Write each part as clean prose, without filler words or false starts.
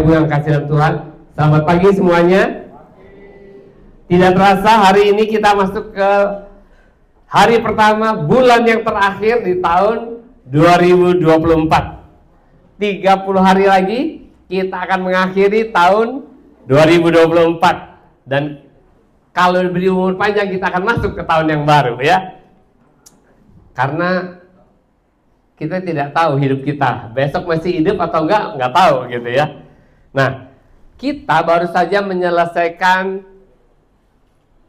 Ibu yang kasih dalam Tuhan, selamat pagi semuanya. Tidak terasa hari ini kita masuk ke hari pertama bulan yang terakhir di tahun 2024. 30 hari lagi kita akan mengakhiri tahun 2024. Dan kalau diberi umur panjang kita akan masuk ke tahun yang baru ya. Karena kita tidak tahu hidup kita besok masih hidup atau enggak tahu gitu ya. Nah, kita baru saja menyelesaikan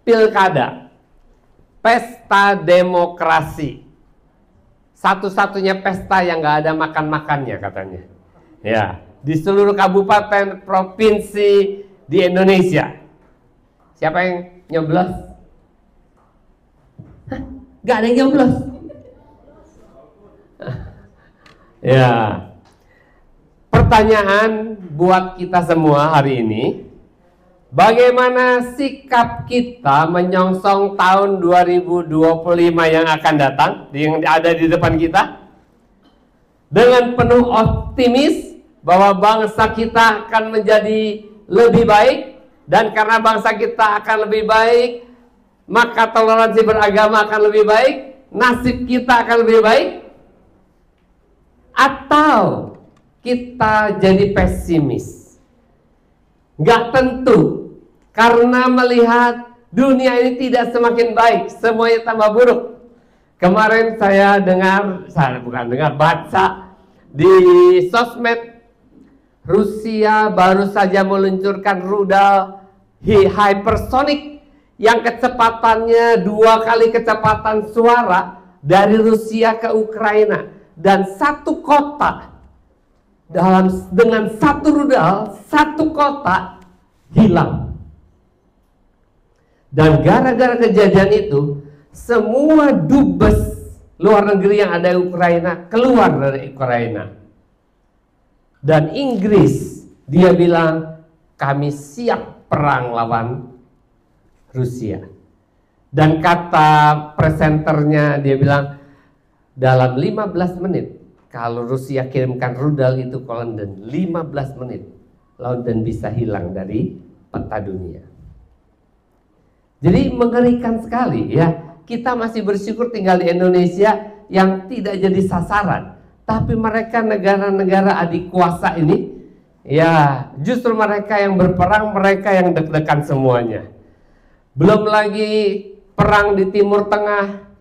pilkada, pesta demokrasi, satu-satunya pesta yang enggak ada makan-makannya katanya. Ya, di seluruh kabupaten provinsi di Indonesia. Siapa yang nyoblos? Hah? Enggak ada yang nyoblos. Ya, pertanyaan buat kita semua hari ini, bagaimana sikap kita menyongsong tahun 2025 yang akan datang, yang ada di depan kita? Dengan penuh optimis bahwa bangsa kita akan menjadi lebih baik, dan karena bangsa kita akan lebih baik, maka toleransi beragama akan lebih baik, nasib kita akan lebih baik. Atau kita jadi pesimis? Nggak tentu, karena melihat dunia ini tidak semakin baik, semuanya tambah buruk. Kemarin saya baca di sosmed, Rusia baru saja meluncurkan rudal hypersonic yang kecepatannya 2 kali kecepatan suara dari Rusia ke Ukraina. Dan satu kota dengan satu rudal, satu kota hilang. Dan gara-gara kejadian itu, semua dubes luar negeri yang ada di Ukraina keluar dari Ukraina. Dan Inggris, dia bilang kami siap perang lawan Rusia. Dan kata presenternya, dia bilang dalam 15 menit, kalau Rusia kirimkan rudal itu ke London, 15 menit, London bisa hilang dari peta dunia. Jadi mengerikan sekali ya. Kita masih bersyukur tinggal di Indonesia yang tidak jadi sasaran. Tapi mereka negara-negara adik kuasa ini, ya justru mereka yang berperang, mereka yang deg-degan semuanya. Belum lagi perang di Timur Tengah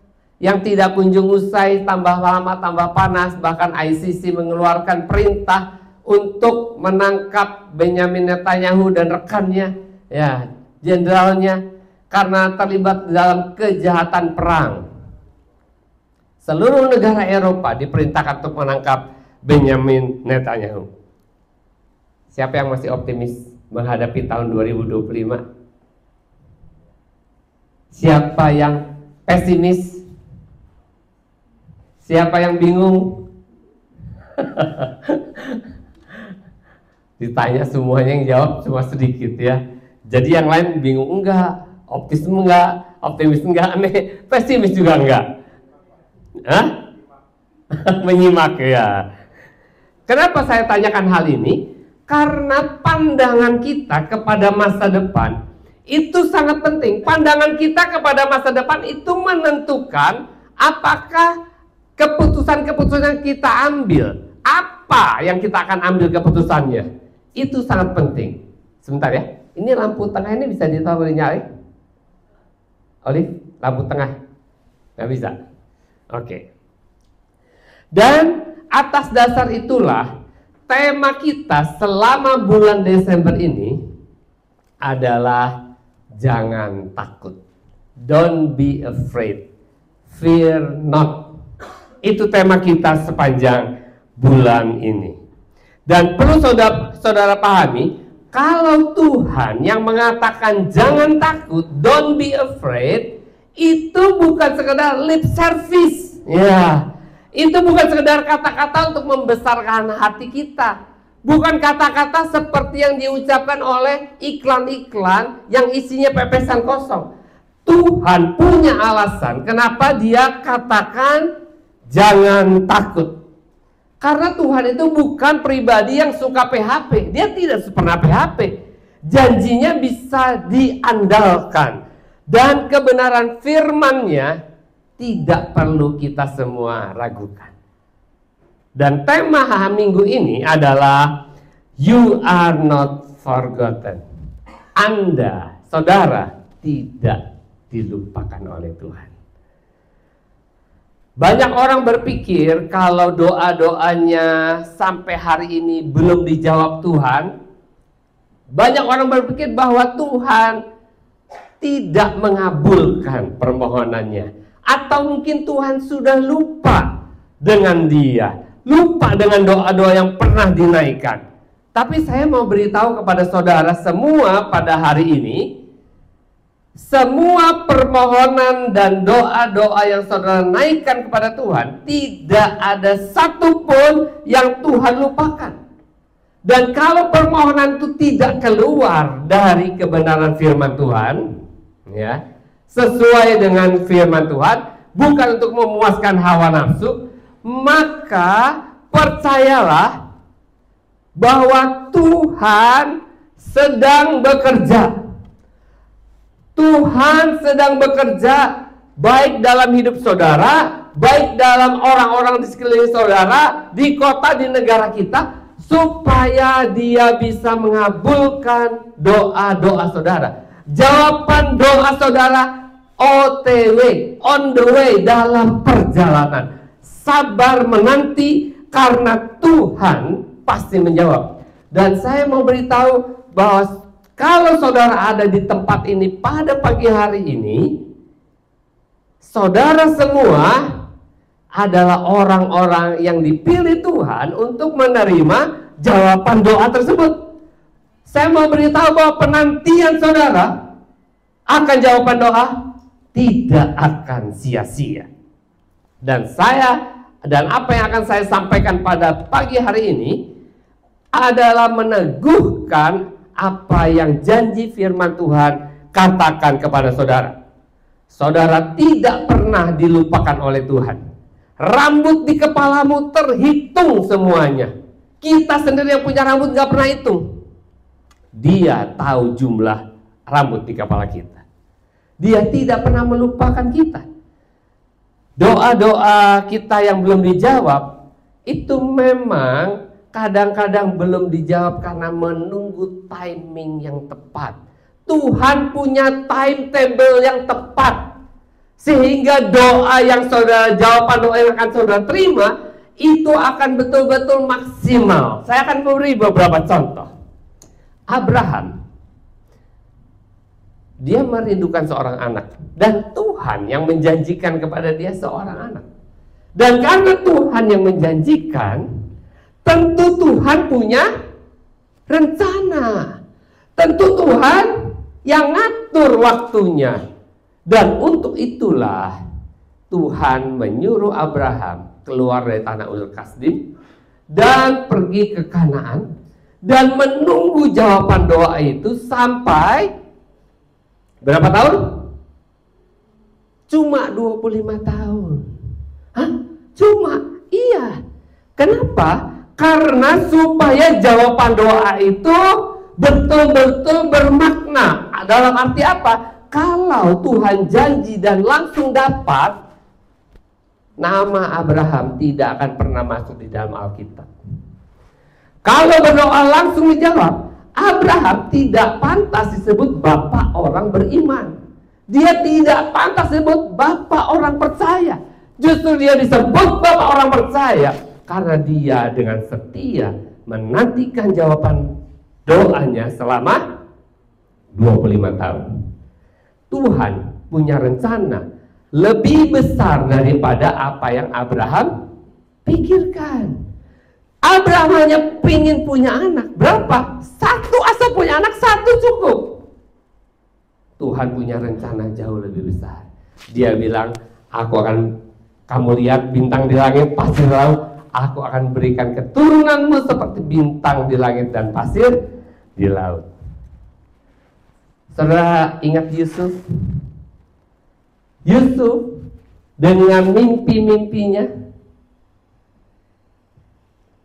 yang tidak kunjung usai, tambah lama tambah panas. Bahkan ICC mengeluarkan perintah untuk menangkap Benyamin Netanyahu dan rekannya, ya jenderalnya, karena terlibat dalam kejahatan perang. Seluruh negara Eropa diperintahkan untuk menangkap Benyamin Netanyahu. Siapa yang masih optimis menghadapi tahun 2025? Siapa yang pesimis? Siapa yang bingung? Ditanya semuanya yang jawab cuma sedikit ya. Jadi yang lain bingung enggak, optimis enggak, pesimis juga enggak. Hah? Menyimak ya. Kenapa saya tanyakan hal ini? Karena pandangan kita kepada masa depan itu sangat penting. Pandangan kita kepada masa depan itu menentukan apakah keputusan-keputusan yang kita ambil, apa yang kita akan ambil keputusannya, itu sangat penting. Sebentar ya, ini lampu tengah ini bisa ditolong dinyalain? Olive, lampu tengah nggak bisa. Oke. Dan atas dasar itulah tema kita selama bulan Desember ini adalah jangan takut. Don't be afraid. Fear not. Itu tema kita sepanjang bulan ini. Dan perlu saudara pahami, kalau Tuhan yang mengatakan jangan takut, don't be afraid, itu bukan sekedar lip service. Ya, itu bukan sekedar kata-kata untuk membesarkan hati kita. Bukan kata-kata seperti yang diucapkan oleh iklan-iklan yang isinya pepesan kosong. Tuhan punya alasan kenapa dia katakan jangan takut. Karena Tuhan itu bukan pribadi yang suka PHP. Dia tidak pernah PHP. Janjinya bisa diandalkan. Dan kebenaran firman-Nya tidak perlu kita semua ragukan. Dan tema minggu ini adalah You are not forgotten. Anda, saudara, tidak dilupakan oleh Tuhan. Banyak orang berpikir kalau doa-doanya sampai hari ini belum dijawab Tuhan. Banyak orang berpikir bahwa Tuhan tidak mengabulkan permohonannya. Atau mungkin Tuhan sudah lupa dengan dia. Lupa dengan doa-doa yang pernah dinaikkan. Tapi saya mau beritahu kepada saudara semua pada hari ini, semua permohonan dan doa-doa yang saudara naikkan kepada Tuhan, tidak ada satupun yang Tuhan lupakan. Dan kalau permohonan itu tidak keluar dari kebenaran firman Tuhan, ya, sesuai dengan firman Tuhan, bukan untuk memuaskan hawa nafsu, maka percayalah bahwa Tuhan sedang bekerja. Tuhan sedang bekerja baik dalam hidup saudara, baik dalam orang-orang di sekeliling saudara, di kota, di negara kita, supaya Dia bisa mengabulkan doa-doa saudara. Jawaban doa saudara OTW, on the way, dalam perjalanan. Sabar menanti karena Tuhan pasti menjawab. Dan saya mau beritahu bahwa kalau saudara ada di tempat ini pada pagi hari ini, saudara semua adalah orang-orang yang dipilih Tuhan untuk menerima jawaban doa tersebut. Saya mau beritahu bahwa penantian saudara akan jawaban doa tidak akan sia-sia. Dan apa yang akan saya sampaikan pada pagi hari ini adalah meneguhkan apa yang janji firman Tuhan katakan kepada saudara. Saudara tidak pernah dilupakan oleh Tuhan. Rambut di kepalamu terhitung semuanya. Kita sendiri yang punya rambut gak pernah hitung. Dia tahu jumlah rambut di kepala kita. Dia tidak pernah melupakan kita. Doa-doa kita yang belum dijawab itu memang kadang-kadang belum dijawab karena menunggu timing yang tepat. Tuhan punya timetable yang tepat, sehingga doa yang saudara, jawaban doa yang akan saudara terima itu akan betul-betul maksimal. Saya akan memberi beberapa contoh. Abraham, dia merindukan seorang anak, dan Tuhan yang menjanjikan kepada dia seorang anak. Dan karena Tuhan yang menjanjikan, tentu Tuhan punya rencana. Tentu Tuhan yang ngatur waktunya. Dan untuk itulah Tuhan menyuruh Abraham keluar dari tanah Ur Kasdim dan pergi ke Kanaan dan menunggu jawaban doa itu sampai berapa tahun? Cuma 25 tahun. Hah? Cuma? Iya. Kenapa? Karena supaya jawaban doa itu betul-betul bermakna. Dalam arti apa? Kalau Tuhan janji dan langsung dapat, nama Abraham tidak akan pernah masuk di dalam Alkitab. Kalau berdoa langsung dijawab, Abraham tidak pantas disebut bapak orang beriman. Dia tidak pantas disebut bapak orang percaya. Justru dia disebut bapak orang percaya karena dia dengan setia menantikan jawaban doanya selama 25 tahun. Tuhan punya rencana lebih besar daripada apa yang Abraham pikirkan. Abraham hanya ingin punya anak. Berapa? Satu, asal punya anak satu cukup. Tuhan punya rencana jauh lebih besar. Dia bilang, kamu lihat bintang di langit, pasir di laut, aku akan berikan keturunanmu seperti bintang di langit dan pasir di laut. Saudara ingat Yusuf? Yusuf dengan mimpi-mimpinya,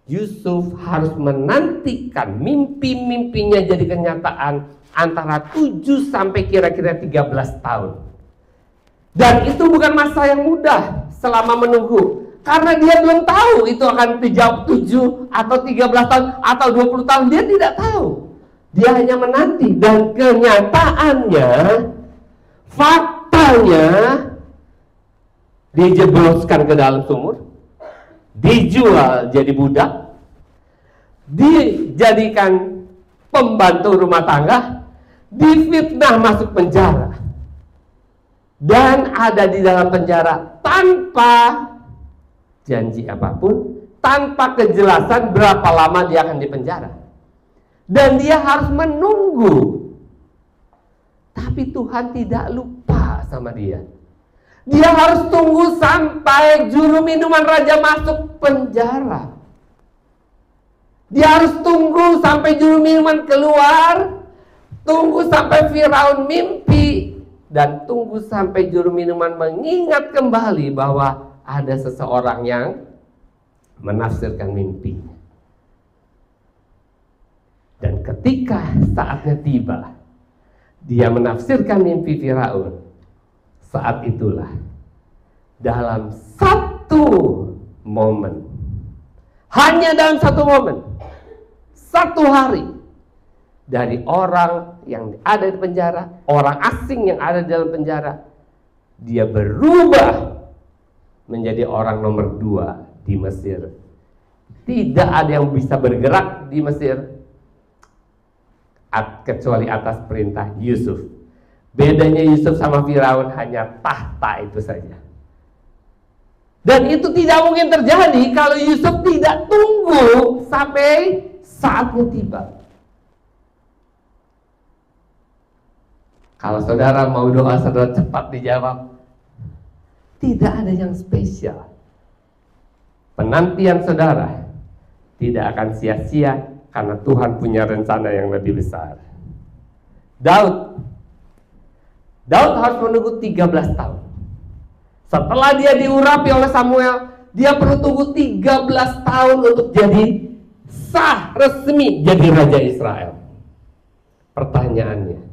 Yusuf harus menantikan mimpi-mimpinya jadi kenyataan antara 7 sampai kira-kira 13 tahun. Dan itu bukan masa yang mudah selama menunggu. Karena dia belum tahu itu akan dijawab 7 atau 13 tahun atau 20 tahun. Dia tidak tahu. Dia hanya menanti. Dan kenyataannya, faktanya, dijebloskan ke dalam sumur, dijual jadi budak, dijadikan pembantu rumah tangga, difitnah masuk penjara, dan ada di dalam penjara tanpa janji apapun, tanpa kejelasan berapa lama dia akan dipenjara, dan dia harus menunggu. Tapi Tuhan tidak lupa sama dia. Dia harus tunggu sampai juru minuman raja masuk penjara. Dia harus tunggu sampai juru minuman keluar, tunggu sampai Firaun mimpi, dan tunggu sampai juru minuman mengingat kembali bahwa ada seseorang yang menafsirkan mimpi. Dan ketika saatnya tiba, dia menafsirkan mimpi Firaun. Saat itulah, dalam satu momen, hanya dalam satu momen, satu hari, dari orang yang ada di penjara, orang asing yang ada di dalam penjara, dia berubah menjadi orang nomor 2 di Mesir. Tidak ada yang bisa bergerak di Mesir kecuali atas perintah Yusuf. Bedanya Yusuf sama Firaun hanya tahta itu saja. Dan itu tidak mungkin terjadi kalau Yusuf tidak tunggu sampai saatnya tiba. Kalau saudara mau doa saudara cepat dijawab, tidak ada yang spesial. Penantian saudara tidak akan sia-sia karena Tuhan punya rencana yang lebih besar. Daud harus menunggu 13 tahun. Setelah dia diurapi oleh Samuel, dia perlu tunggu 13 tahun untuk jadi sah resmi jadi Raja Israel. Pertanyaannya,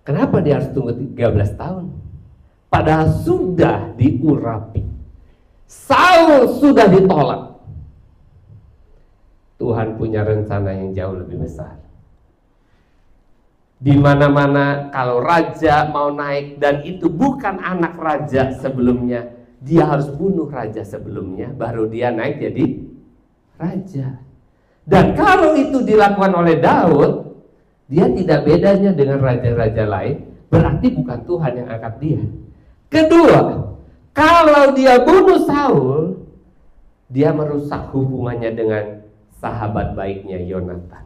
kenapa dia harus tunggu 13 tahun? Padahal sudah diurapi. Saul sudah ditolak. Tuhan punya rencana yang jauh lebih besar. Di mana-mana kalau raja mau naik dan itu bukan anak raja sebelumnya, dia harus bunuh raja sebelumnya, baru dia naik jadi raja. Dan kalau itu dilakukan oleh Daud, dia tidak bedanya dengan raja-raja lain, berarti bukan Tuhan yang angkat dia. Kedua, kalau dia bunuh Saul, dia merusak hubungannya dengan sahabat baiknya Yonatan.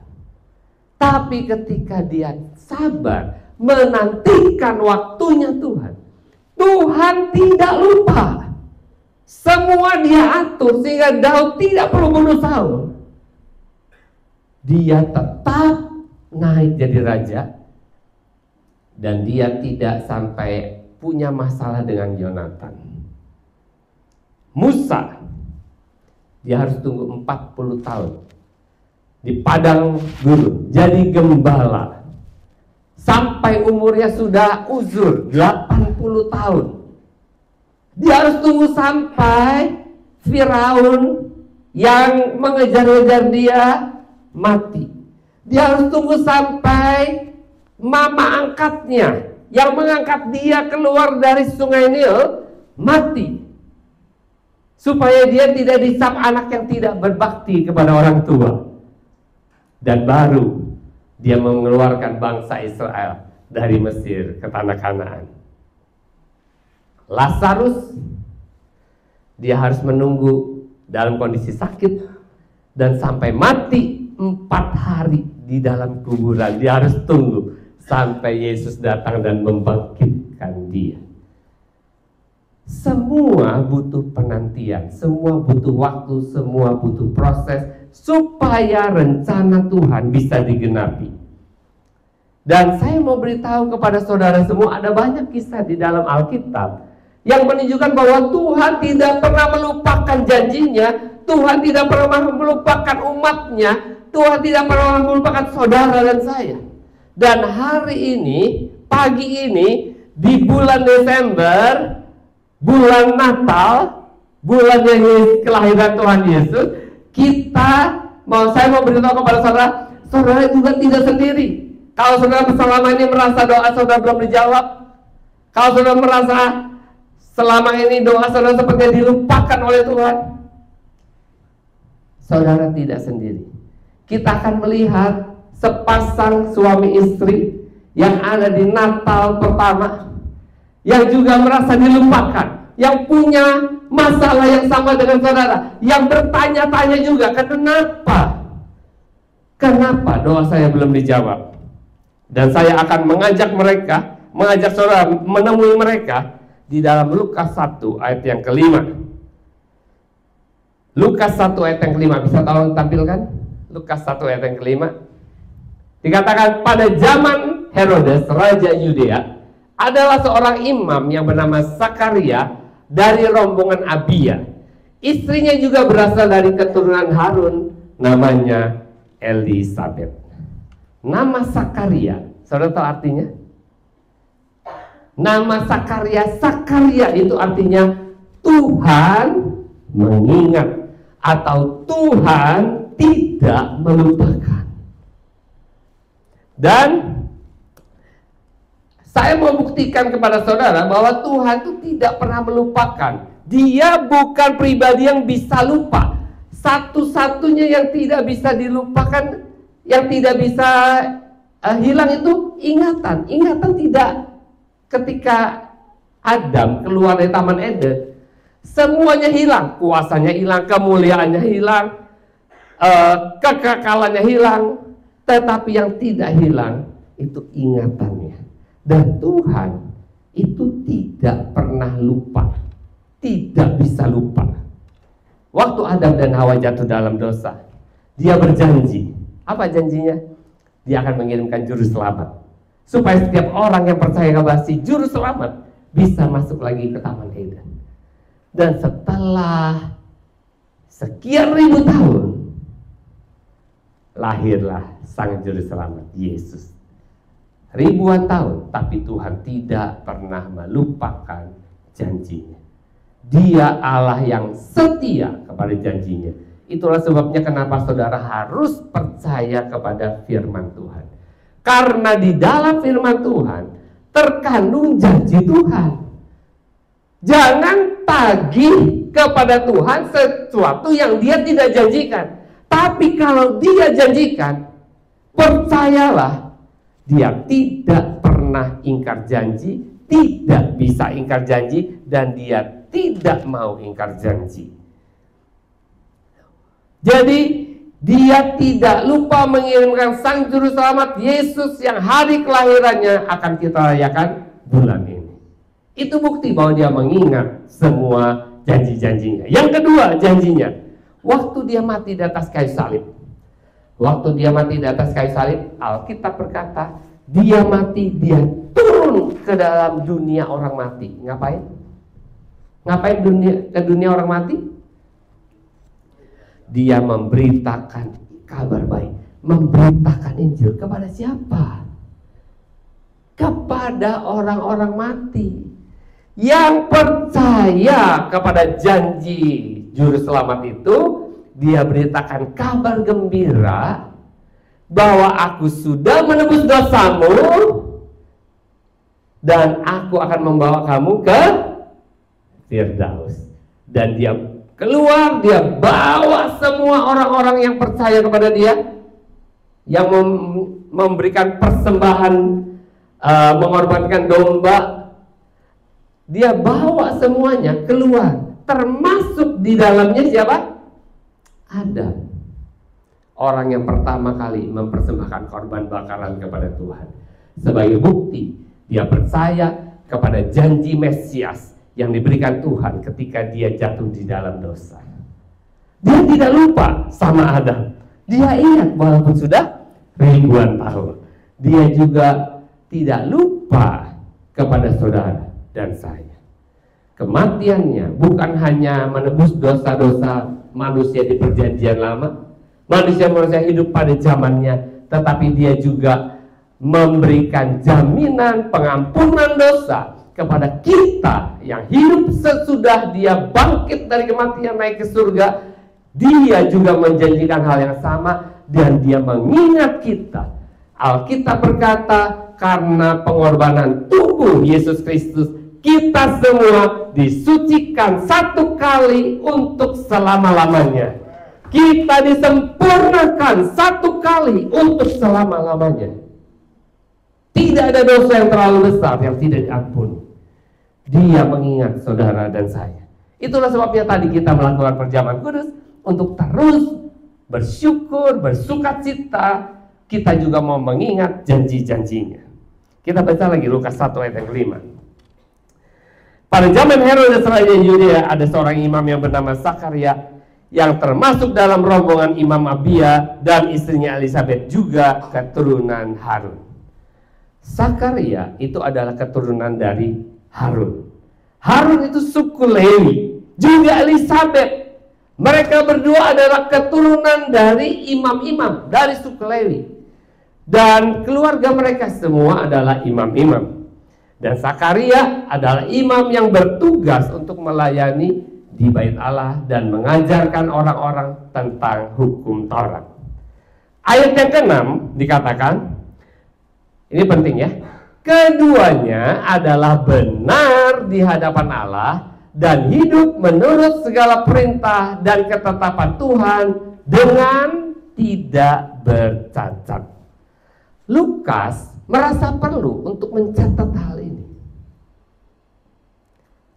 Tapi ketika dia sabar menantikan waktunya Tuhan, Tuhan tidak lupa. Semua dia atur sehingga Daud tidak perlu bunuh Saul. Dia tetap naik jadi raja dan dia tidak sampai punya masalah dengan Yonatan. Musa, dia harus tunggu 40 tahun di padang gurun jadi gembala sampai umurnya sudah uzur 80 tahun. Dia harus tunggu sampai Firaun yang mengejar-ngejar dia mati. Dia harus tunggu sampai mama angkatnya yang mengangkat dia keluar dari sungai Nil mati, supaya dia tidak disap anak yang tidak berbakti kepada orang tua. Dan baru dia mengeluarkan bangsa Israel dari Mesir ke tanah Kanaan. Lazarus, dia harus menunggu dalam kondisi sakit dan sampai mati 4 hari di dalam kuburan. Dia harus tunggu sampai Yesus datang dan membangkitkan dia. Semua butuh penantian, semua butuh waktu, semua butuh proses supaya rencana Tuhan bisa digenapi. Dan saya mau beritahu kepada saudara semua, ada banyak kisah di dalam Alkitab yang menunjukkan bahwa Tuhan tidak pernah melupakan janjinya. Tuhan tidak pernah melupakan umatnya. Tuhan tidak pernah melupakan saudara dan saya. Dan hari ini, pagi ini, di bulan Desember, bulan Natal, bulan kelahiran Tuhan Yesus, saya mau beritahu kepada saudara, saudara juga tidak sendiri. Kalau saudara selama ini merasa doa saudara belum dijawab, kalau saudara merasa selama ini doa saudara sepertinya dilupakan oleh Tuhan, saudara tidak sendiri. Kita akan melihat sepasang suami istri yang ada di Natal pertama, yang juga merasa dilupakan, yang punya masalah yang sama dengan saudara, yang bertanya-tanya juga, kenapa doa saya belum dijawab? Dan saya akan mengajak saudara menemui mereka di dalam Lukas 1 ayat yang kelima. Lukas 1 ayat yang kelima, bisa tolong tampilkan? Lukas 1 ayat yang kelima. Dikatakan pada zaman Herodes, Raja Yudea, adalah seorang imam yang bernama Sakaria dari rombongan Abia. Istrinya juga berasal dari keturunan Harun, namanya Elisabeth. Nama Sakaria, saudara tahu artinya? Nama Sakaria itu artinya Tuhan mengingat atau Tuhan tidak melupakan. Dan saya mau buktikan kepada saudara bahwa Tuhan itu tidak pernah melupakan. Dia bukan pribadi yang bisa lupa. Satu-satunya yang tidak bisa dilupakan, yang tidak bisa hilang itu ingatan. Ingatan tidak. Ketika Adam keluar dari Taman Eden, semuanya hilang. Kuasanya hilang, kemuliaannya hilang, kekekalannya hilang. Tetapi yang tidak hilang itu ingatannya. Dan Tuhan itu tidak pernah lupa, tidak bisa lupa. Waktu Adam dan Hawa jatuh dalam dosa, dia berjanji. Apa janjinya? Dia akan mengirimkan juru selamat, supaya setiap orang yang percaya kepada si juru selamat bisa masuk lagi ke Taman Eden. Dan setelah sekian ribu tahun, lahirlah sang juru selamat, Yesus. Ribuan tahun, tapi Tuhan tidak pernah melupakan janjinya. Dia Allah yang setia kepada janjinya. Itulah sebabnya kenapa saudara harus percaya kepada firman Tuhan. Karena di dalam firman Tuhan terkandung janji Tuhan. Jangan tagih kepada Tuhan sesuatu yang dia tidak janjikan. Tapi kalau dia janjikan, percayalah, dia tidak pernah ingkar janji, tidak bisa ingkar janji, dan dia tidak mau ingkar janji. Jadi dia tidak lupa mengirimkan sang juru selamat Yesus yang hari kelahirannya akan kita rayakan bulan ini. Itu bukti bahwa dia mengingat semua janji-janjinya. Yang kedua janjinya, waktu dia mati di atas kayu salib. Waktu dia mati di atas kayu salib, Alkitab berkata, dia mati, dia turun ke dalam dunia orang mati. Ngapain? Ngapain ke dunia orang mati? Dia memberitakan kabar baik, memberitakan Injil kepada siapa? Kepada orang-orang mati yang percaya kepada janji juru selamat itu. Dia beritakan kabar gembira bahwa aku sudah menebus dosamu dan aku akan membawa kamu ke Firdaus. Dan dia keluar, dia bawa semua orang-orang yang percaya kepada dia, yang memberikan persembahan, mengorbankan domba. Dia bawa semuanya keluar, termasuk di dalamnya siapa? Adam, orang yang pertama kali mempersembahkan korban bakaran kepada Tuhan. Sebagai bukti dia percaya kepada janji Mesias yang diberikan Tuhan ketika dia jatuh di dalam dosa. Dia tidak lupa sama Adam. Dia ingat walaupun sudah ribuan tahun. Dia juga tidak lupa kepada saudara dan saya. Kematiannya bukan hanya menebus dosa-dosa manusia di perjanjian lama, manusia-manusia hidup pada zamannya, tetapi dia juga memberikan jaminan pengampunan dosa kepada kita yang hidup sesudah dia bangkit dari kematian naik ke surga. Dia juga menjanjikan hal yang sama dan dia mengingat kita. Alkitab berkata, karena pengorbanan tubuh Yesus Kristus, kita semua disucikan satu kali untuk selama-lamanya. Kita disempurnakan satu kali untuk selama-lamanya. Tidak ada dosa yang terlalu besar yang tidak diampuni. Dia mengingat saudara dan saya. Itulah sebabnya tadi kita melakukan perjamuan kudus untuk terus bersyukur, bersukacita. Kita juga mau mengingat janji-janjinya. Kita baca lagi Lukas 1 ayat yang kelima. Pada zaman Herodes raja Yudea, ada seorang imam yang bernama Zakaria yang termasuk dalam rombongan Imam Abia, dan istrinya Elisabeth juga keturunan Harun. Zakaria itu adalah keturunan dari Harun. Harun itu suku Lewi. Juga Elisabeth. Mereka berdua adalah keturunan dari imam-imam dari suku Lewi. Dan keluarga mereka semua adalah imam-imam. Dan Zakaria adalah imam yang bertugas untuk melayani di Bait Allah dan mengajarkan orang-orang tentang hukum Taurat. Ayat yang ke-6 dikatakan, ini penting ya, keduanya adalah benar di hadapan Allah dan hidup menurut segala perintah dan ketetapan Tuhan dengan tidak bercacat. Lukas merasa perlu untuk mencatat hal ini.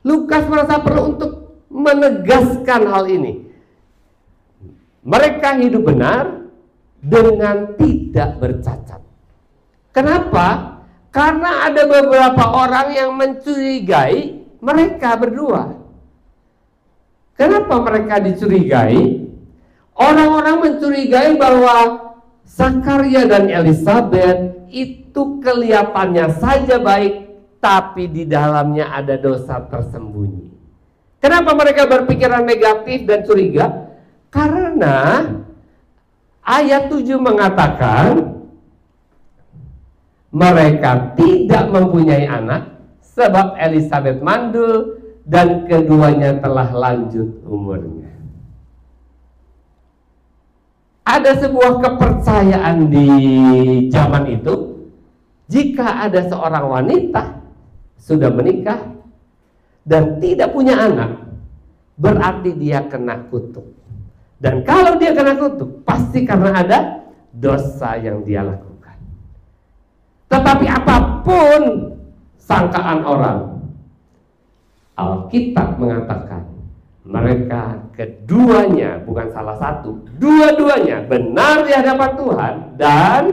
Lukas merasa perlu untuk menegaskan hal ini. Mereka hidup benar dengan tidak bercacat. Kenapa? Karena ada beberapa orang yang mencurigai mereka berdua. Kenapa mereka dicurigai? Orang-orang mencurigai bahwa Zakaria dan Elisabeth itu kelihatannya saja baik, tapi di dalamnya ada dosa tersembunyi. Kenapa mereka berpikiran negatif dan curiga? Karena ayat 7 mengatakan mereka tidak mempunyai anak sebab Elisabeth mandul dan keduanya telah lanjut umurnya. Ada sebuah kepercayaan di zaman itu, jika ada seorang wanita sudah menikah dan tidak punya anak, berarti dia kena kutuk. Dan kalau dia kena kutuk, pasti karena ada dosa yang dia lakukan. Tetapi apapun sangkaan orang, Alkitab mengatakan mereka keduanya, bukan salah satu, dua-duanya benar di hadapan Tuhan dan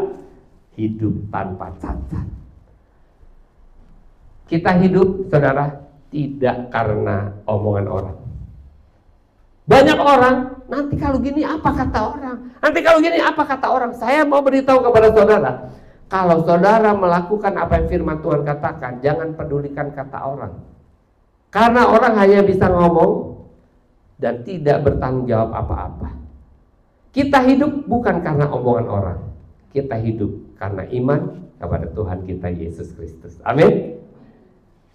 hidup tanpa cacat. Kita hidup, saudara, tidak karena omongan orang. Banyak orang, nanti kalau gini apa kata orang? Nanti kalau gini apa kata orang? Saya mau beritahu kepada saudara, kalau saudara melakukan apa yang firman Tuhan katakan, jangan pedulikan kata orang. Karena orang hanya bisa ngomong dan tidak bertanggung jawab apa-apa. Kita hidup bukan karena omongan orang. Kita hidup karena iman kepada Tuhan kita Yesus Kristus. Amin.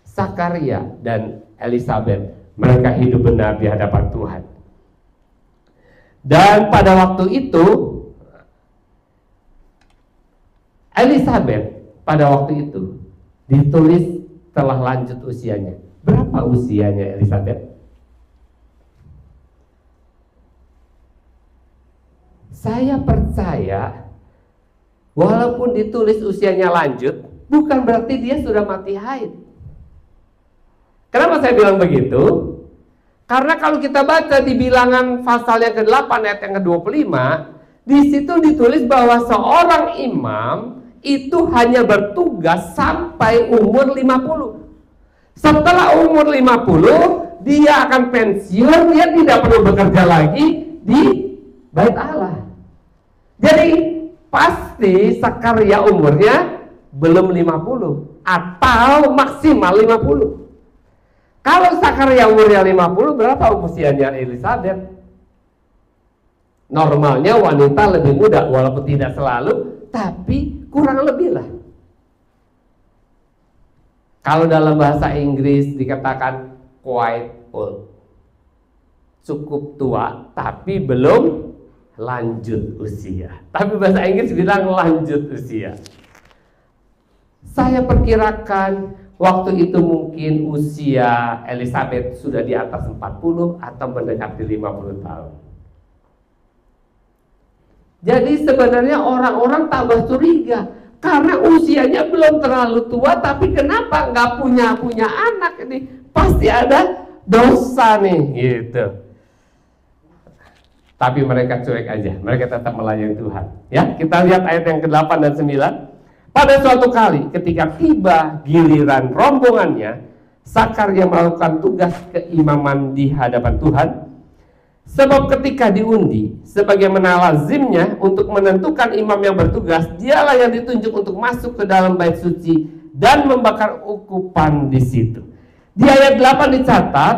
Zakaria dan Elisabeth, mereka hidup benar di hadapan Tuhan. Dan pada waktu itu Elisabeth pada waktu itu ditulis telah lanjut usianya. Berapa usianya Elisabeth? Saya percaya walaupun ditulis usianya lanjut, bukan berarti dia sudah mati haid. Kenapa saya bilang begitu? Karena kalau kita baca di bilangan pasal yang ke-8 ayat yang ke-25, di situ ditulis bahwa seorang imam itu hanya bertugas sampai umur 50. Setelah umur 50, dia akan pensiun, dia tidak perlu bekerja lagi di Bait Allah. Jadi pasti Zakaria umurnya belum 50 atau maksimal 50. Kalau Zakaria umurnya 50, berapa usianya Elisabeth? Normalnya wanita lebih muda, walaupun tidak selalu, tapi kurang lebih lah. Kalau dalam bahasa Inggris dikatakan quite old, cukup tua, tapi belum lanjut usia. Tapi bahasa Inggris bilang lanjut usia. Saya perkirakan waktu itu mungkin usia Elizabeth sudah di atas 40 atau mendekati 50 tahun. Jadi sebenarnya orang-orang tambah curiga karena usianya belum terlalu tua, tapi kenapa nggak punya anak ini? Pasti ada dosa nih, gitu. Tapi mereka cuek aja, mereka tetap melayani Tuhan. Ya, kita lihat ayat yang ke-8 dan 9. Pada suatu kali ketika tiba giliran rombongannya, Sakaria melakukan tugas keimaman di hadapan Tuhan. Sebab ketika diundi, sebagaimana lazimnya untuk menentukan imam yang bertugas, dialah yang ditunjuk untuk masuk ke dalam bait suci dan membakar ukupan di situ. Di ayat 8 dicatat,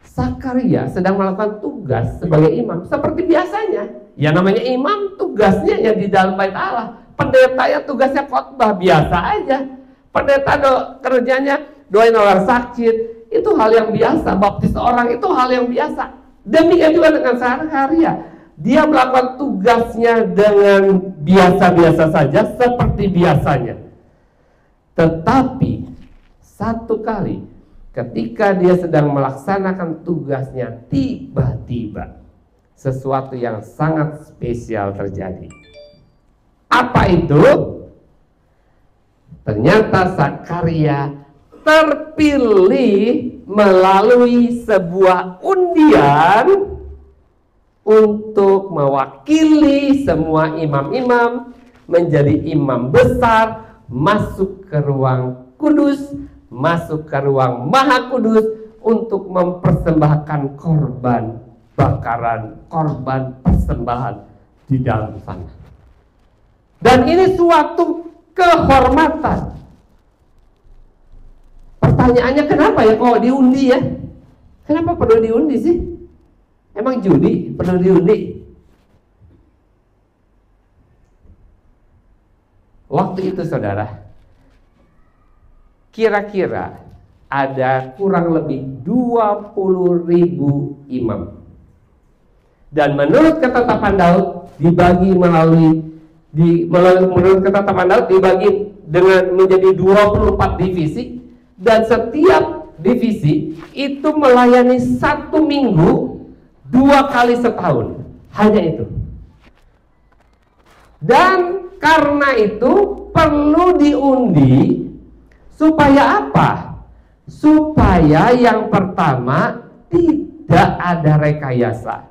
Sakaria sedang melakukan tugas sebagai imam seperti biasanya. Ya namanya imam tugasnya ya di dalam bait Allah. Pendeta ya tugasnya khotbah biasa aja. Pendeta kerjanya doain orang sakit, itu hal yang biasa. Baptis orang itu hal yang biasa. Demikian juga dengan Sakaria. Dia melakukan tugasnya dengan biasa-biasa saja seperti biasanya. Tetapi satu kali ketika dia sedang melaksanakan tugasnya, tiba-tiba sesuatu yang sangat spesial terjadi. Apa itu? Ternyata Sakaria terpilih melalui sebuah undian untuk mewakili semua imam-imam menjadi imam besar, masuk ke ruang kudus, masuk ke ruang maha kudus untuk mempersembahkan korban bakaran, korban persembahan di dalam sana. Dan ini suatu kehormatan. Pertanyaannya kenapa ya kok diundi ya? Kenapa perlu diundi sih? Emang judi perlu diundi? Waktu itu saudara, kira-kira ada kurang lebih 20.000 imam. Dan menurut ketetapan Daud dibagi menurut ketetapan Daud dibagi dengan menjadi 24 divisi, dan setiap divisi itu melayani 1 minggu 2 kali setahun, hanya itu. Dan karena itu perlu diundi supaya apa? Supaya yang pertama tidak ada rekayasa.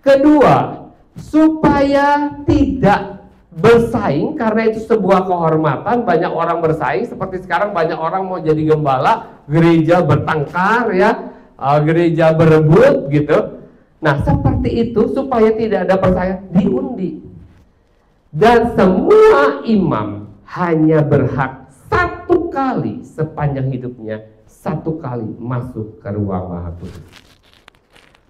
Kedua, supaya tidak bersaing, karena itu sebuah kehormatan. Banyak orang bersaing, seperti sekarang banyak orang mau jadi gembala, gereja bertengkar ya, gereja berebut gitu. Nah seperti itu supaya tidak ada persaingan, diundi. Dan semua imam hanya berhak 1 kali sepanjang hidupnya, 1 kali masuk ke ruang maha kudus.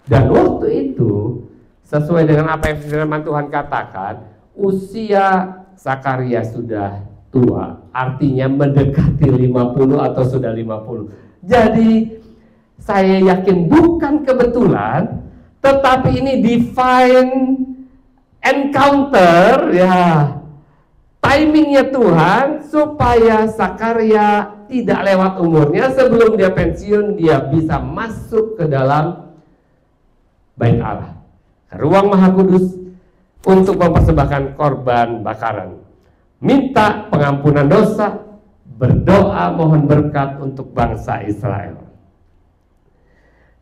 Dan waktu itu sesuai dengan apa yang firman Tuhan katakan, usia Sakaria sudah tua, artinya mendekati 50 atau sudah 50. Jadi saya yakin bukan kebetulan, tetapi ini divine encounter ya, timingnya Tuhan supaya Sakaria tidak lewat umurnya. Sebelum dia pensiun, dia bisa masuk ke dalam bait Allah, ke ruang maha kudus, untuk mempersembahkan korban bakaran, minta pengampunan dosa, berdoa mohon berkat untuk bangsa Israel.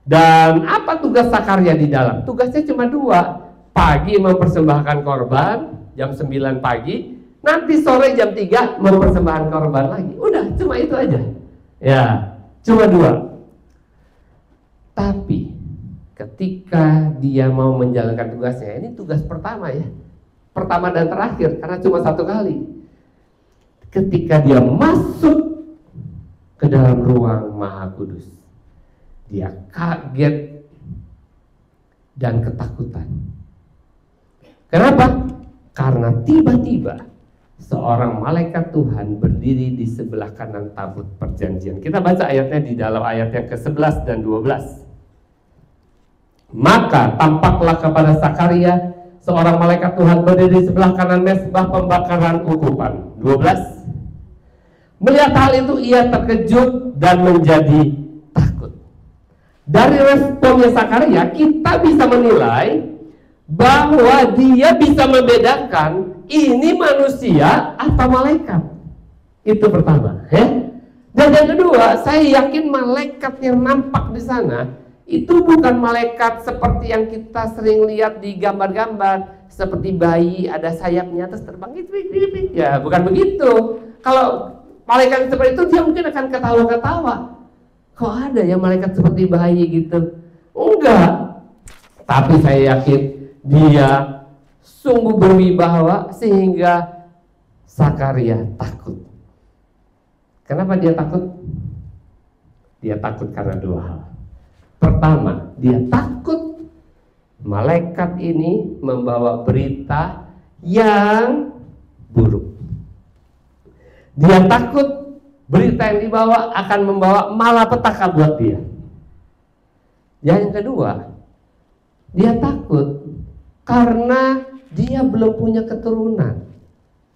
Dan apa tugas Sakaria di dalam? Tugasnya cuma 2. Pagi mempersembahkan korban jam 9 pagi, nanti sore jam 3 mempersembahkan korban lagi. Udah, cuma itu aja. Ya, cuma 2. Tapi ketika dia mau menjalankan tugasnya, ini tugas pertama ya, pertama dan terakhir, karena cuma 1 kali. Ketika dia masuk ke dalam ruang maha kudus, dia kaget dan ketakutan. Kenapa? Karena tiba-tiba seorang malaikat Tuhan berdiri di sebelah kanan tabut perjanjian. Kita baca ayatnya di dalam ayat yang ke-11 dan 12. Maka tampaklah kepada Sakaria seorang malaikat Tuhan berdiri di sebelah kanan mezbah pembakaran ukupan. 12. Melihat hal itu ia terkejut dan menjadi takut. Dari responnya Sakaria kita bisa menilai bahwa dia bisa membedakan ini manusia atau malaikat. Itu pertama, ya. Dan yang kedua, saya yakin malaikat yang nampak di sana itu bukan malaikat seperti yang kita sering lihat di gambar-gambar, seperti bayi ada sayapnya terus terbang. Ya, bukan begitu. Kalau malaikat seperti itu dia mungkin akan ketawa-ketawa. Kok ada ya malaikat seperti bayi gitu? Enggak. Tapi saya yakin dia sungguh berwibawa sehingga Sakaria takut. Kenapa dia takut? Dia takut karena dua hal. Pertama, dia takut malaikat ini membawa berita yang buruk. Dia takut berita yang dibawa akan membawa malapetaka buat dia. Yang kedua, dia takut karena dia belum punya keturunan.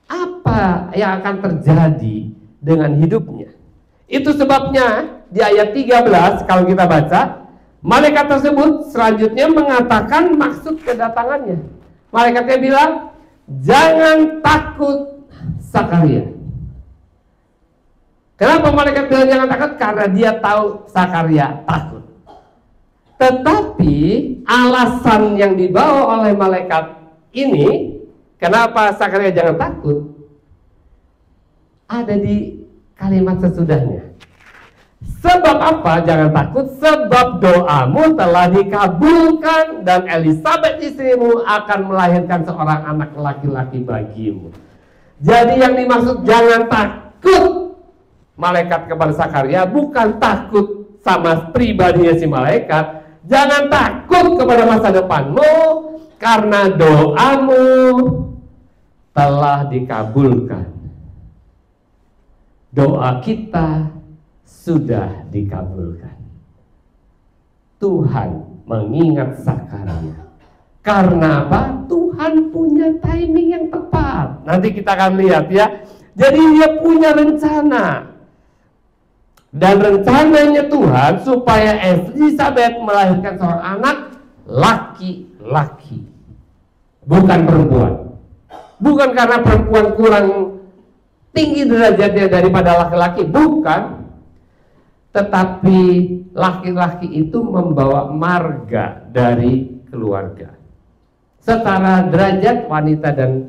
Apa yang akan terjadi dengan hidupnya? Itu sebabnya di ayat 13 kalau kita baca, malaikat tersebut selanjutnya mengatakan maksud kedatangannya. Malaikatnya bilang, jangan takut Sakaria. Kenapa malaikat bilang jangan takut? Karena dia tahu Sakaria takut. Tetapi alasan yang dibawa oleh malaikat ini, kenapa Sakaria jangan takut, ada di kalimat sesudahnya. Sebab apa jangan takut? Sebab doamu telah dikabulkan dan Elisabet istrimu akan melahirkan seorang anak laki-laki bagimu. Jadi yang dimaksud jangan takut malaikat kepada Sakaria bukan takut sama pribadinya si malaikat. Jangan takut kepada masa depanmu karena doamu telah dikabulkan. Doa kita sudah dikabulkan. Tuhan mengingat Sakaria. Karena apa? Tuhan punya timing yang tepat. Nanti kita akan lihat ya. Jadi dia punya rencana. Dan rencananya Tuhan supaya Elisabet melahirkan seorang anak laki-laki, bukan perempuan. Bukan karena perempuan kurang tinggi derajatnya daripada laki-laki, bukan. Tetapi laki-laki itu membawa marga dari keluarga. Setara derajat wanita dan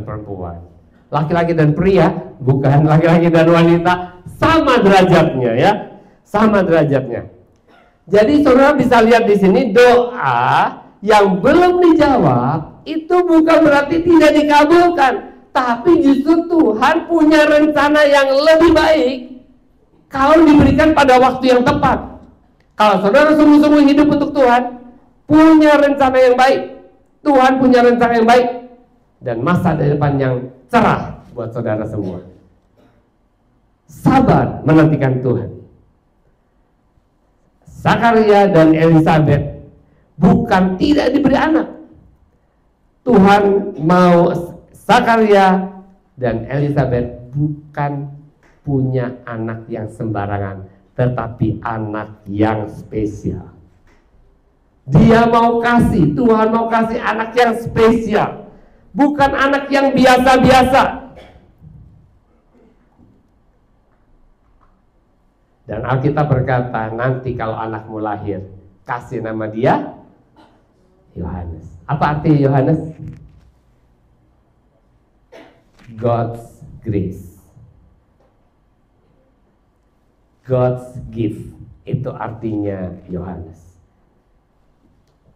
perempuan. Laki-laki dan pria, bukan laki-laki dan wanita, sama derajatnya ya, sama derajatnya. Jadi saudara bisa lihat di sini doa yang belum dijawab itu bukan berarti tidak dikabulkan, tapi justru Tuhan punya rencana yang lebih baik kalau diberikan pada waktu yang tepat. Kalau saudara sungguh-sungguh hidup untuk Tuhan, punya rencana yang baik, Tuhan punya rencana yang baik dan masa depan yang cerah buat saudara semua. Sabar menantikan Tuhan. Sakaria dan Elisabet bukan tidak diberi anak. Tuhan mau Sakaria dan Elisabet bukan punya anak yang sembarangan, tetapi anak yang spesial. Dia mau kasih, Tuhan mau kasih anak yang spesial, bukan anak yang biasa-biasa. Dan Alkitab berkata, nanti kalau anakmu lahir, kasih nama dia Yohanes. Apa arti Yohanes? God's grace. God's gift. Itu artinya Yohanes.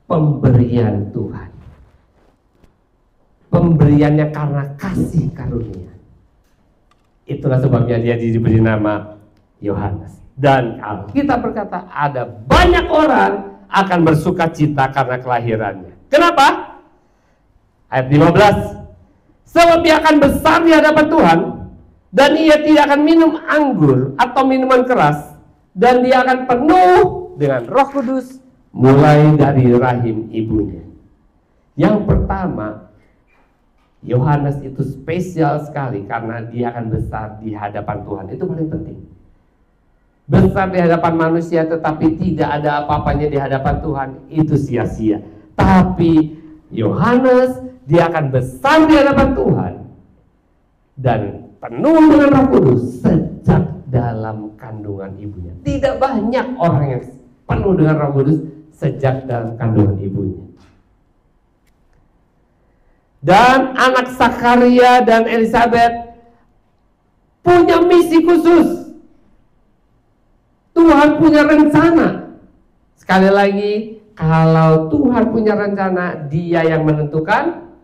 Pemberian Tuhan. Pemberiannya karena kasih karunia. Itulah sebabnya dia diberi nama Yohanes. Dan kita berkata ada banyak orang akan bersuka cita karena kelahirannya. Kenapa? Ayat 15. Sebab ia akan besar di hadapan Tuhan, dan ia tidak akan minum anggur atau minuman keras, dan dia akan penuh dengan Roh Kudus mulai dari rahim ibunya. Yang pertama, Yohanes itu spesial sekali karena dia akan besar di hadapan Tuhan. Itu paling penting. Besar di hadapan manusia tetapi tidak ada apa-apanya di hadapan Tuhan, itu sia-sia. Tapi Yohanes, dia akan besar di hadapan Tuhan dan penuh dengan Roh Kudus sejak dalam kandungan ibunya. Tidak banyak orang yang penuh dengan Roh Kudus sejak dalam kandungan ibunya. Dan anak Zakaria dan Elizabeth punya misi khusus. Tuhan punya rencana. Sekali lagi, kalau Tuhan punya rencana, Dia yang menentukan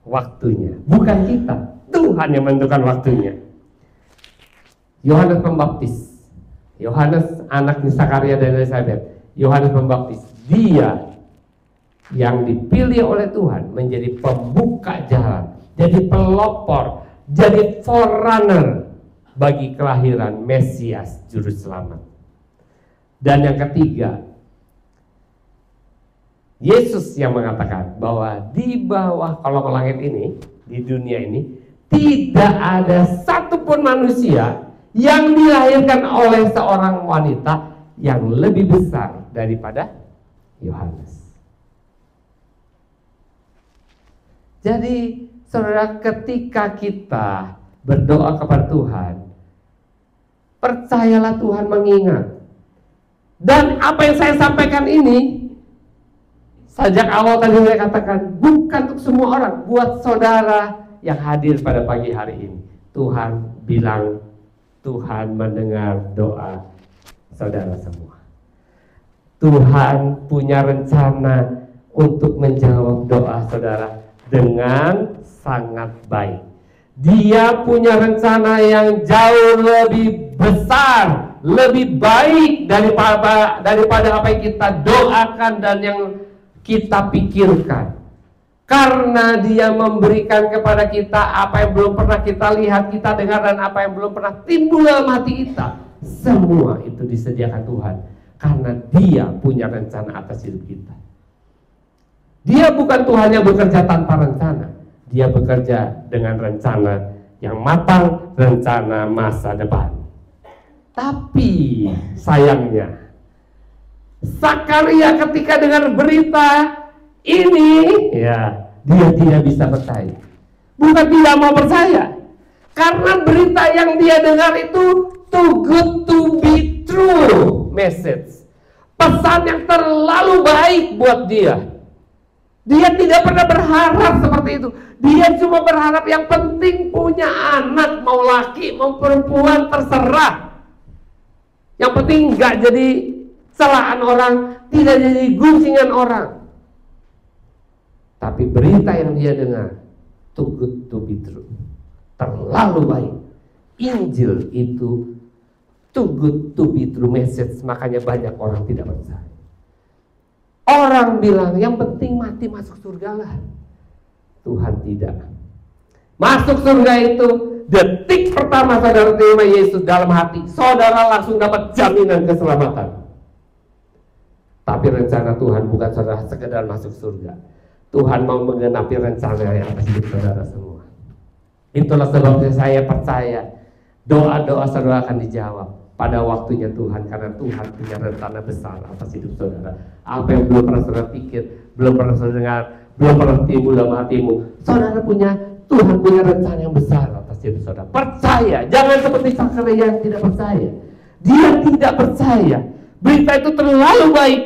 waktunya, bukan kita. Tuhan yang menentukan waktunya. Yohanes Pembaptis, Yohanes anaknya Zakaria dan Elizabeth, Yohanes Pembaptis, dia yang dipilih oleh Tuhan menjadi pembuka jalan, jadi pelopor, jadi forerunner bagi kelahiran Mesias Juru Selamat. Dan yang ketiga, Yesus yang mengatakan bahwa di bawah kolong langit ini, di dunia ini, tidak ada satupun manusia yang dilahirkan oleh seorang wanita yang lebih besar daripada Yohanes. Jadi, saudara, ketika kita berdoa kepada Tuhan, percayalah Tuhan mengingat. Dan apa yang saya sampaikan ini, sejak awal tadi saya katakan, bukan untuk semua orang, buat saudara yang hadir pada pagi hari ini. Tuhan bilang, Tuhan mendengar doa saudara semua. Tuhan punya rencana untuk menjawab doa saudara dengan sangat baik. Dia punya rencana yang jauh lebih besar, lebih baik daripada apa yang kita doakan dan yang kita pikirkan. Karena Dia memberikan kepada kita apa yang belum pernah kita lihat, kita dengar, dan apa yang belum pernah timbul dalam hati kita. Semua itu disediakan Tuhan karena Dia punya rencana atas hidup kita. Dia bukan Tuhan yang bekerja tanpa rencana. Dia bekerja dengan rencana yang matang, rencana masa depan. Tapi sayangnya, Zakaria ketika dengar berita ini, ya, dia tidak bisa percaya. Bukan tidak mau percaya, karena berita yang dia dengar itu too good to be true message. Pesan yang terlalu baik buat dia. Dia tidak pernah berharap seperti itu. Dia cuma berharap yang penting punya anak, mau laki mau perempuan terserah. Yang penting nggak jadi celaan orang, tidak jadi gunjingan orang. Tapi berita yang dia dengar too good to be true, terlalu baik. Injil itu too good to be true message, makanya banyak orang tidak percaya. Orang bilang yang penting mati masuk surga lah. Tuhan tidak. Masuk surga itu detik pertama saudara terima Yesus dalam hati, saudara langsung dapat jaminan keselamatan. Tapi rencana Tuhan bukan saudara sekedar masuk surga. Tuhan mau menggenapi rencana yang atas hidup saudara semua. Itulah sebabnya saya percaya doa-doa saudara akan dijawab pada waktunya Tuhan, karena Tuhan punya rencana besar atas hidup saudara. Apa yang belum pernah saudara pikir, belum pernah saudara dengar, belum pernah timbul dalam hatimu, saudara Tuhan punya rencana yang besar atas hidup saudara. Percaya, jangan seperti Zakaria yang tidak percaya. Dia tidak percaya. Berita itu terlalu baik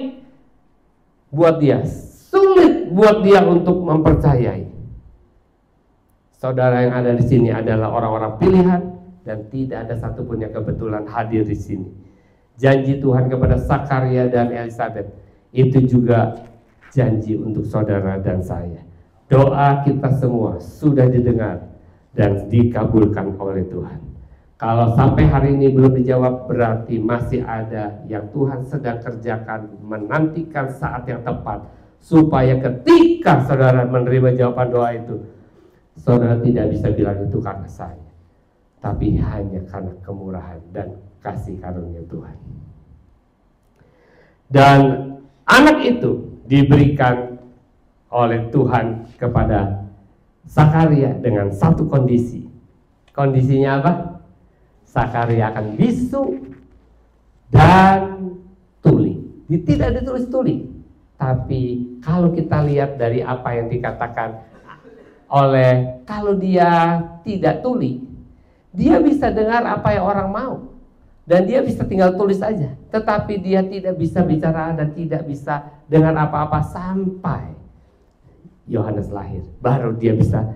buat dia, sulit buat dia untuk mempercayai. Saudara yang ada di sini adalah orang-orang pilihan, dan tidak ada satupun yang kebetulan hadir di sini. Janji Tuhan kepada Zakaria dan Elizabeth itu juga janji untuk saudara dan saya. Doa kita semua sudah didengar dan dikabulkan oleh Tuhan. Kalau sampai hari ini belum dijawab, berarti masih ada yang Tuhan sedang kerjakan, menantikan saat yang tepat supaya ketika saudara menerima jawaban doa itu, saudara tidak bisa bilang itu karena saya, tapi hanya karena kemurahan dan kasih karunia Tuhan. Dan anak itu diberikan oleh Tuhan kepada Sakaria dengan satu kondisi. Kondisinya apa? Sakaria akan bisu dan tuli. Tidak ditulis tuli, tapi kalau kita lihat dari apa yang dikatakan oleh, kalau dia tidak tuli, dia bisa dengar apa yang orang mau dan dia bisa tinggal tulis aja, tetapi dia tidak bisa bicara dan tidak bisa dengar apa-apa sampai Yohanes lahir, baru dia bisa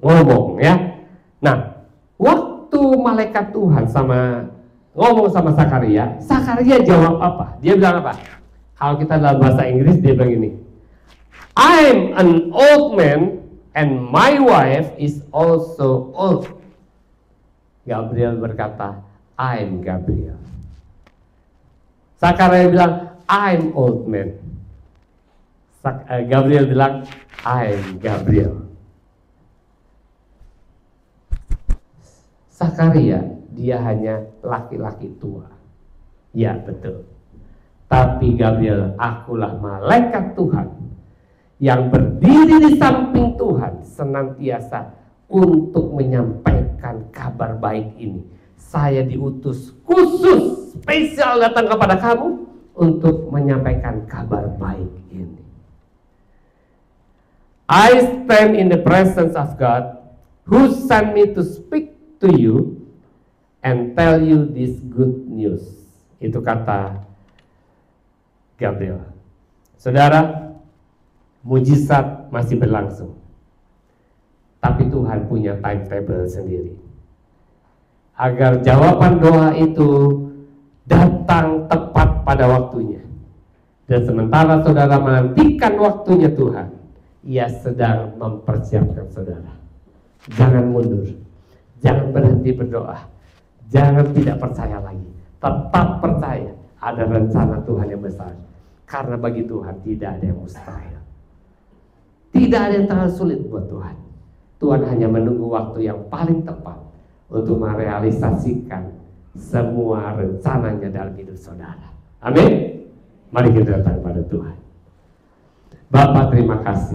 ngomong, ya. Nah, waktu malaikat Tuhan ngomong sama Sakaria, Sakaria jawab apa? Dia bilang apa? Kalau kita dalam bahasa Inggris dia bilang ini, I'm an old man and my wife is also old. Gabriel berkata, I'm Gabriel. Sakaria bilang, I'm old man. Gabriel bilang, I'm Gabriel. Sakaria, dia hanya laki-laki tua. Ya, betul. Tapi Gabriel, akulah malaikat Tuhan yang berdiri di samping Tuhan senantiasa untuk menyampaikan kabar baik ini. Saya diutus khusus spesial datang kepada kamu untuk menyampaikan kabar baik ini. I stand in the presence of God who sent me to speak to you and tell you this good news. Itu kata Gabriel. Saudara, mujizat masih berlangsung, tapi Tuhan punya timetable sendiri agar jawaban doa itu datang tepat pada waktunya. Dan sementara saudara menantikan waktunya Tuhan, Ia sedang mempersiapkan saudara. Jangan mundur, jangan berhenti berdoa, jangan tidak percaya lagi. Tetap percaya ada rencana Tuhan yang besar, karena bagi Tuhan tidak ada yang mustahil. Tidak ada yang terlalu sulit buat Tuhan. Tuhan hanya menunggu waktu yang paling tepat untuk merealisasikan semua rencananya dalam hidup saudara. Amin. Mari kita datang pada Tuhan. Bapa, terima kasih.